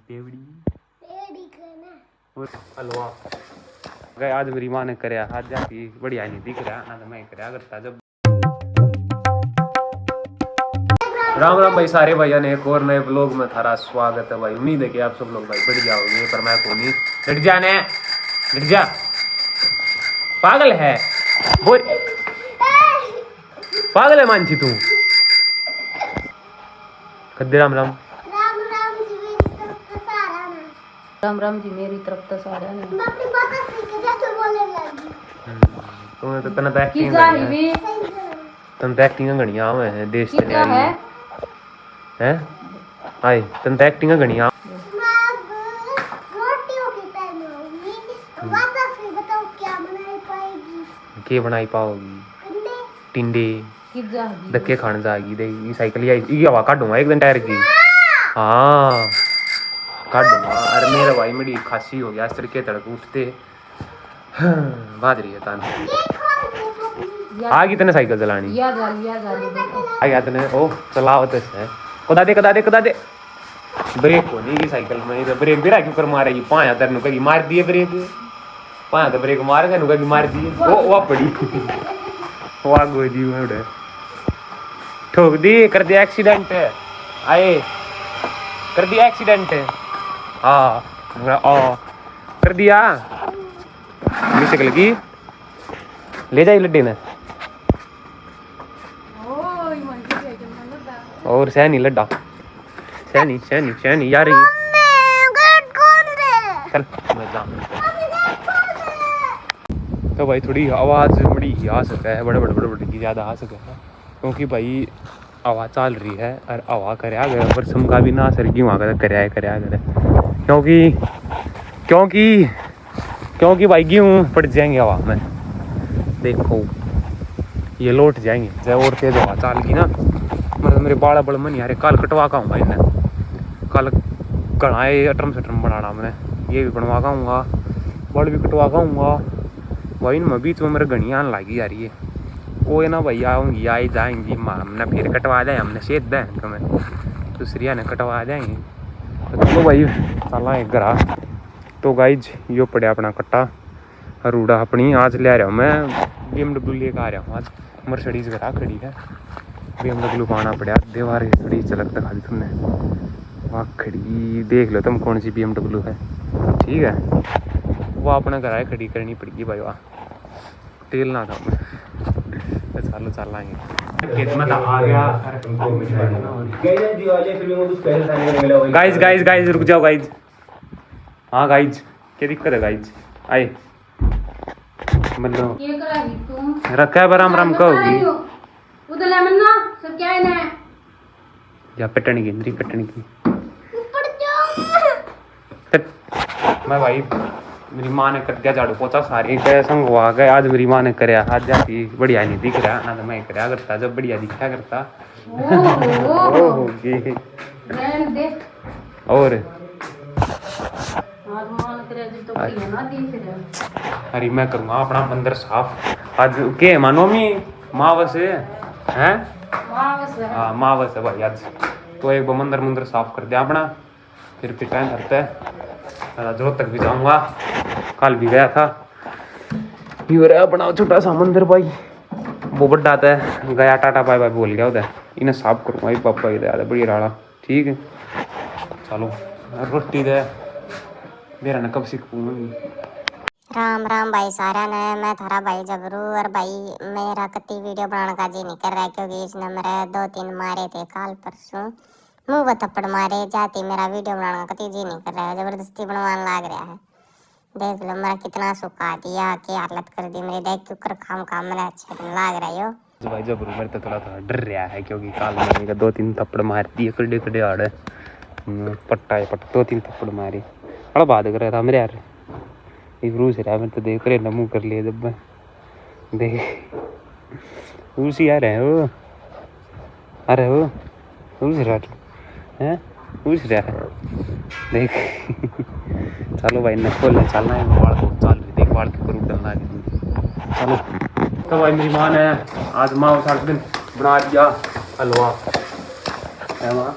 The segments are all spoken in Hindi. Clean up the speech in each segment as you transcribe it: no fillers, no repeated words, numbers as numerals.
पेवड़ी और हलवा गए आज मेरी माँ ने कराया आज जाती बढ़िया नहीं दिख रहा ना तो मैं कराया करता जब। राम राम भाई सारे भाइयों ने एक और नए ब्लॉग में थारा स्वागत है भाई। उम्मीद है कि आप सब लोग भाई बढ़िया होंगे पर मैं को नहीं लट जाने लट जा पागल है बोल पागल है मानसी तू कद्दे राम राम राम राम जी मेरी तरफ तो सारे ने तुम्हें तो तना एक्टिंग तन एक्टिंग गणिया हुए हैं देश चले आई हैं आए तन एक्टिंग गणिया के बनाई पाओगी टिंडे धक्के खाने जाएगी देगी साइकिल ये हवा काटूंगा एक दिन टायर की हाँ काटूंगा। अरे मेरा भाई मेरी खांसी हो गया इस तरीके तड़क उठते बाज रही है तान आ गई तने साइकिल चलानी आ गया तने ओ चलावत है कदा दे ब्रेक को नहीं की साइकिल में इधर ब्रेक भी क्यों कर मारेगी पाया तेरे नु कहीं मार दिए ब्रेक पाया तो ब्रेक मार के नु कहीं मार दिए वो पड़ी वो गोदी में उड़े ठोक दी कर दिया एक्सीडेंट आए कर दिया एक्सीडेंट कर दिया साइकिल की ले जाई लड्डे ने और सहनी लड्डा सहनी यार चल मैं जा तो भाई थोड़ी आवाज़ बड़ी आ सके है बड़े की ज़्यादा आ सके है क्योंकि भाई हवा चल रही है और हवा कराया गया पर समका भी ना असर क्यों आ कराया करे क्योंकि भाई गेहूँ पड़ जाएंगे हवा में देखो ये लौट जाएंगे चाहे और तेज हवा चाल की ना मतलब मेरे बाड़ा बड़ मन यार कल कटवा का हूँ भाई ने कल कढ़ाए अटरम सटरम बनाना मैंने ये भी बनवा का हूँगा बड़ भी कटवा का हूँगा भाई मैं बीच में मेरे घड़ियाँ आने लगी आ रही है वो है ना भाई आऊँगी आई जाएंगी हमने फिर कटवा जाए हमने शेत दें तो मैं दूसरी ने कटवा जाएंगे तो भाई चला एक ग्रा तो गाइज यो पड़े अपना कट्टा रूड़ा अपनी आज ले आ रहा हूँ मैं BMW लेकर आ रहा हूँ आज मर्सिडीज ग्रा खड़ी है BMW पाना पड़ा दीवार खड़ी चलक दिखा दी तुमने वाह खड़ी देख लो तुम कौन सी BMW है ठीक है वो अपना घर खड़ी करनी पड़ेगी भाई वाह तेल ना था चालू चलाएंगे गाइज रुक जाओ गाइज हाँ गाइज क्या दिक्कत है गाइज आए मतलब रखा है राम राम कहोगी या पटन की इंद्री पटन की मैं भाई मेरी माँ ने कर दिया झाड़ू पोछा सारी संग हुआ गए आज मेरी माँ ने कराया आज जाती बढ़िया नहीं दिख रहा ना तो मैं कराया करता जब बढ़िया दिखा करता और अरे मैं करूँगा अपना मंदिर साफ आज के मानो मी मावस है हाँ मावस है भाई आज तो एक बार मंदिर साफ कर दिया अपना फिर टाइम करता है जोर तक भी जाऊँगा कल भी गया था ये अपना छोटा सा मंदिर भाई वो बड़ा आता है गया टाटा बाय बाय बोल गया उधर इन्हें साफ करूँगा ये पापा इधर बढ़िया रहा ठीक है चलो रोटी दे मेरा न कब सीखूँगी। राम भाई सारा ने मैं थारा भाई जबरू और भाई मेरा कति वीडियो बनाने का जी नहीं कर रहा है क्योंकि इसने मेरे 2-3 मारे थे काल परसों मुँह व थप्पड़ मारे जाती मेरा वीडियो बनाने का कति जी नहीं कर रहा है जबरदस्ती बनवाने लग रहा है देख लो मेरा कितना सुखा दिया क्या हालत कर दी मेरी देख क्यों कर काम मेरा अच्छा लग रहा है तो भाई जबरू मेरे तो थोड़ा डर रहा है क्योंकि काल मैंने का 2-3 थप्पड़ मार दिए कड़े आड़े पट्टा 2-3 थप्पड़ मारे बड़ा बात कर रहा था मेरे यार एक रूस रहा मैं तो देख रहे नमू कर लिए जब देख रूस ही आ रहे हो अरे वो रूस रहा है रूस रहा है देख चलो भाई न खोल चलना है बाढ़ को चल रही देख बाढ़ के ऊपर डलना है चलो तो भाई मेरी माँ ने आज माँ साथ दिन बना दिया हलवा है माँ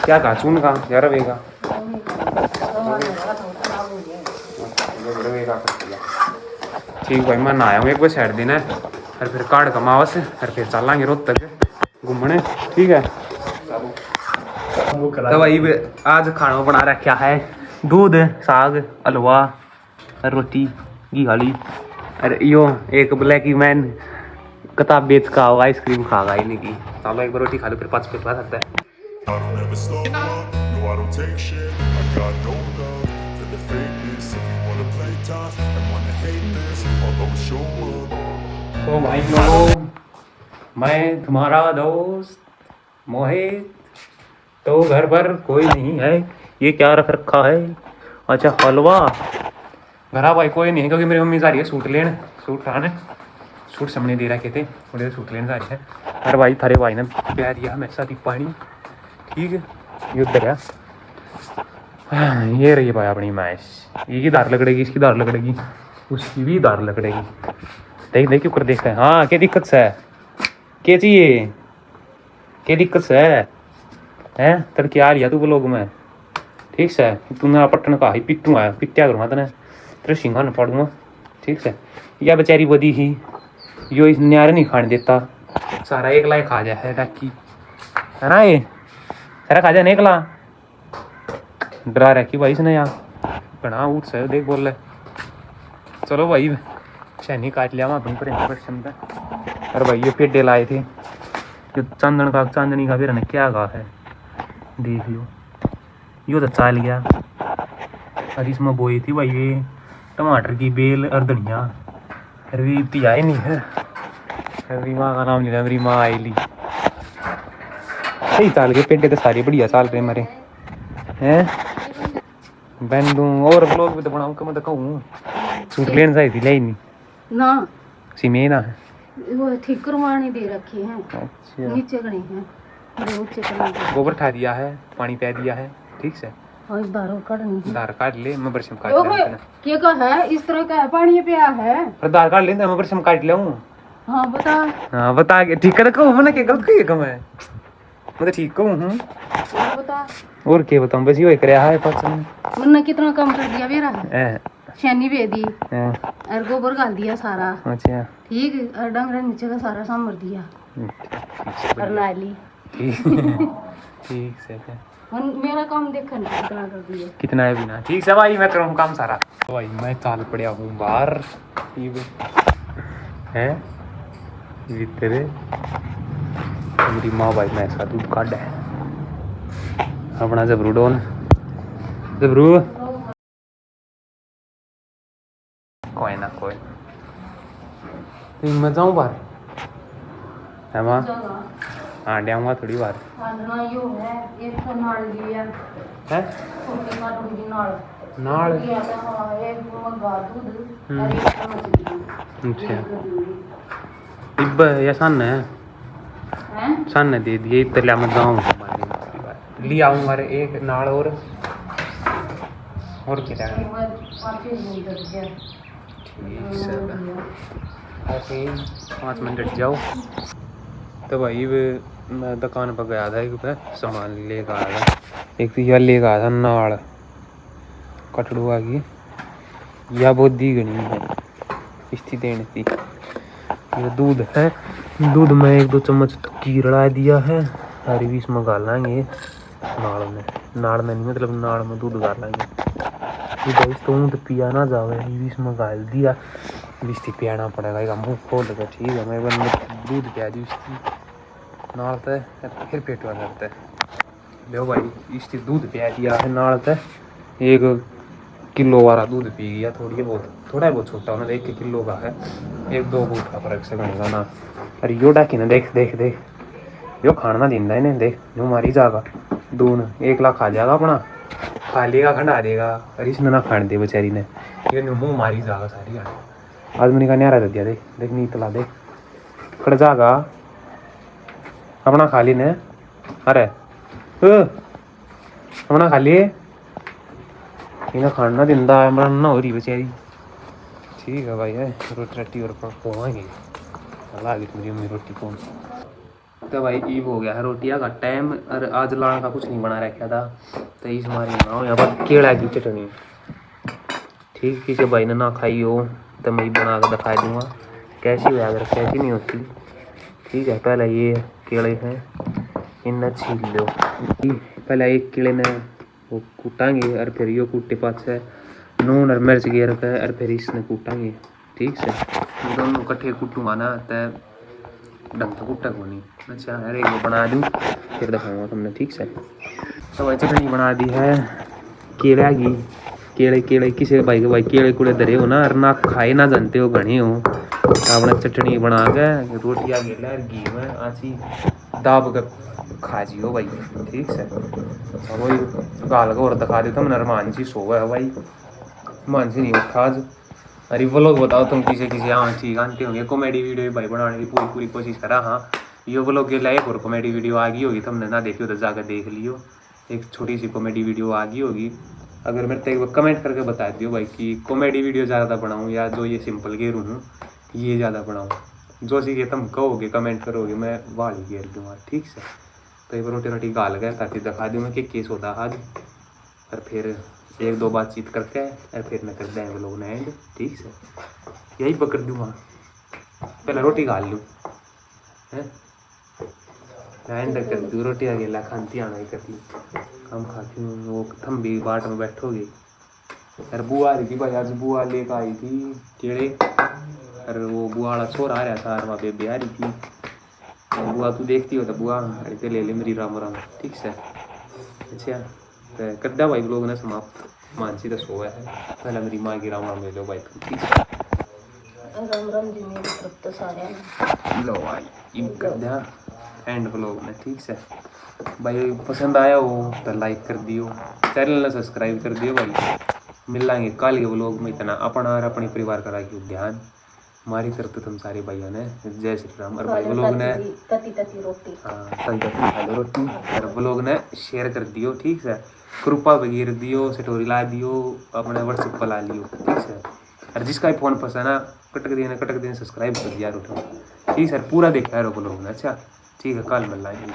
क्या कहा चून का यार वेगा ठीक भाई मैं नहाया हूँ एक बार साइड दिन है और फिर काट कमावस और फिर चलेंगे रोहतक घूमने ठीक है। तो भाई आज खाना बना रखा है दूध साग हलवा रोटी घी खाली अरे यो एक ब्लैक मैन किताब बेच का होगा आइसक्रीम खागा ही नहीं की चलो एक बार रोटी खा लो फिर 5 पेट सकता है। I don't ever slow up, no I don't take shit. I got no love for the fakeness. If you wanna play tough and wanna hate this, I'll always show up. तो भाई लोग मैं तुम्हारा दोस्त मोहित तो घर पर कोई नहीं है ये क्या रख रखा है अच्छा हलवा घर भाई कोई नहीं है क्योंकि मेरी मम्मी जा रही है सूट लेने सूट खाने सूट सामने दे रखे थे मुझे सूट लेने जा रही है अरे भाई थारे भाई ने प्यार दिया हमेशा दी पानी ठीक है ये उधर है ये रही भाई अपनी मैश ये की दार लगड़ेगी इसकी दार लगड़ेगी उसकी भी दार लगड़ेगी देख देख क्यों कर देखता है हाँ क्या दिक्कत से है क्या चाहिए क्या दिक्कत से है तड़के आ रही तू ब्लॉग में ठीक से तू मेरा पट्टन का ही पिट्टू आया पिट्टिया करूँगा तेने तेरे सिंघान पड़ूंगा ठीक से या बेचारी बदी ही यो इस न्यारे नहीं खाने देता सारा एक लाए खा जाए है डाकी है ना ये सारा खा जाए एकला डरा रखी भाई इसने यहाँ बना उठ से देख बोल रहे चलो भाई शहनी काट लिया वहाँ पर अरे भाई ये पेडे लाए थे जो चांदन का चांदनी का फिर ने क्या कहा है देख लो यो तो चाल गया और इसमें बोई थी भाई ये टमाटर की बेल और धनिया अरे पिया ही नहीं है अरे माँ का नाम नहीं लिया मेरी माँ आई ली सही चाल के पेटे तो सारे बढ़िया चाल रहे मेरे हैं बहन दूँ और ब्लॉग भी तो बनाऊँ मैं तो कहूँ सूट लेने जाई थी ले नहीं ना सीमे ना है वो ठीक करवाने दे रखे हैं अच्छा नीचे गए हैं नीचे करने गोबर ठा दिया है पानी पै दिया है ठीक से और दारू काटनी है दार काट ले मैं बरसम काट ओहो, ले क्या का है इस तरह का है पानी पिया है पर दार काट लेंगे मैं बरसम काट ले हाँ बता हाँ बता के ठीक है कहूँ मैंने क्या गलत कही है मैं तो ठीक कहूँ हूँ बता और क्या बताऊँ बस ये कराया है पाँच मैंने कितना काम कर दिया मेरा है शैनी भे दी और गोबर डाल दिया सारा अच्छा ठीक और डंगरा नीचे का सारा सांभर दिया और नाली ठीक से मेरा काम देखा नहीं कितना कर दिया कितना है बिना ठीक से भाई मैं करूँ काम सारा भाई मैं चाल पड़ा हूँ बाहर है तेरे मेरी माँ भाई मैं ऐसा दूध काट है अपना जबरू डोन जबरू कोई ना कोई तो मैं जाऊँ बाहर है माँ हाँ डाऊँगा थोड़ी बार है नाल अच्छा इब या सन है सन दे दिए इधर लिया मैं जाऊँ ले आऊँगा एक नाल और क्या ठीक 5 मिनट जाओ तो भाई मैं दुकान पर गया था एक सामान लेकर आया था एक तो यह लेकर आया था नाल कटड़ुआ की यह बहुत दी गनी है इसकी देने थी ये दूध है दूध में 1-2 चम्मच की रला दिया है हरी भी इसमें गालेंगे नाड़ में नहीं मतलब नाड़ में दूध गालेंगे तो पिया ना जावे भी इसमें गाल दिया बिस्ती पियाना पड़ेगा एक मुँह खोल कर ठीक है मैं दूध पिया दी उसकी नाल ते फिर पेट वाला करता है लो भाई इसकी दूध पिया दिया है नाल ते 1 किलो वाला दूध पी गया थोड़ा बहुत छोटा होना 1 किलो का है 1-2 बूट का फर्क से बनेगा ना अरे यो डाकी ना देख देख देख यो खाना ना दिंदा इन्हें देख जो मारी जाएगा दून 1 लाख खा जाएगा अपना खा लेगा खंडा देगा अरे इसने ना खाने दे बेचारी ने ये मुँह मारी जाएगा सारी आदमी का न्यारा दे दिया देख देख नी तला देख खड़ जाएगा अपना खा ली ने अरे अपना खा लिए इन्हें खाना दिंदा है ना हो रही बेचारी ठीक है भाई है रोटी और पोवाएंगे आ गई मेरी मम्मी रोटी कौन तो भाई ईव हो गया है रोटियां का टाइम और आज लाने का कुछ नहीं बना रखा था तो इस मारे बनाओ यहाँ पर केला की चटनी ठीक किसी भाई ने ना खाई हो तो मैं बना कर दिखा दूंगा कैसी हो अगर कैसी नहीं होती। ठीक है पहले ये केले हैं इन्हें छील लो। पहले एक केले ने वो कूटांगे और फिर यो कूटे पाछे नून और मिर्च गिर के और फिर इसने कूटांगे। ठीक से दोनों कट्ठे कूटूंगा ना तो ढंग से कूटा को नहीं। अच्छा अरे वो बना दूँ फिर दिखाऊंगा तुमने। ठीक से तो भाई चटनी बना दी है केला की। केले किसी भाई के भाई केले कूड़े धरे हो ना और ना खाए ना जानते हो घने हो अपने चटनी बना के रोटियाँ गेला और घी में आची दाब के खा जियो भाई। ठीक से वही गाल को और दिखा देता मैंने मानसी सो है भाई मानसी नहीं उठा आज। अरे वो लोग बताओ तुम किसी हाँ ठीक आनते होंगे कॉमेडी वीडियो भाई बनाने की पूरी कोशिश करा। हाँ ये वो लोग गेला एक और कॉमेडी वीडियो आ गई होगी तुमने ना देखी हो तो जाकर देख लियो। एक छोटी सी कॉमेडी वीडियो आ गई होगी। अगर मेरे को कमेंट करके बता दियो भाई कि कॉमेडी वीडियो ज़्यादा बनाऊँ या जो ये सिंपल गेरू हूँ ये ज़्यादा बनाऊँ। जो सी ये तुम कहोगे कमेंट करोगे मैं वाली गेर दूँगा। ठीक से तो ये रोटी गाल गया ताकि दिखा दूँ मैं कि केस होता आज और फिर एक दो बातचीत करके और फिर मैं कर देंगे लोग ने एंड। ठीक से यही पकड़ दूँगा पहले रोटी गाल लूँ एंड कर दूँ रोटी आगे ला खाती आना ही करती हम खाती हूँ। वो थम भी बाट में बैठोगे यार बुआ आ रही थी भाई आज बुआ लेकर आई थी केड़े और वो बुआ वाला छोरा आ रहा था और वहाँ बेबी आ रही थी। बुआ तू देखती हो तो बुआ ऐसे ले ले मेरी राम राम। ठीक से अच्छा तो कद्दा भाई लोग ने समाप्त मानसी तो सोया है पहले मेरी माँ की राम राम ले लो भाई। ठीक है राम राम जी मेरी तरफ तो सारे लो भाई इन कद्दा एंड व्लॉग में। ठीक से भाई पसंद आया हो तो लाइक कर दियो चैनल ने सब्सक्राइब कर दियो भाई। मिल लाएंगे कल के व्लॉग में। इतना अपना और अपने परिवार का रखियो ध्यान हमारी तरफ तुम सारे भाइयों ने जय श्री राम। और भाई व्लॉग ने तती रोटी हाँ रोटी और व्लॉग ने शेयर कर दियो। ठीक से कृपा वगैरह दियो स्टोरी ला दियो अपने व्हाट्सएप पर ला लियो। ठीक से और जिसका भी फ़ोन फंसा ना कटक देने सब्सक्राइब कर दिया उठो। ठीक सर पूरा देखा है व्लॉग ने। अच्छा ठीक है कल मिल लाएंगे।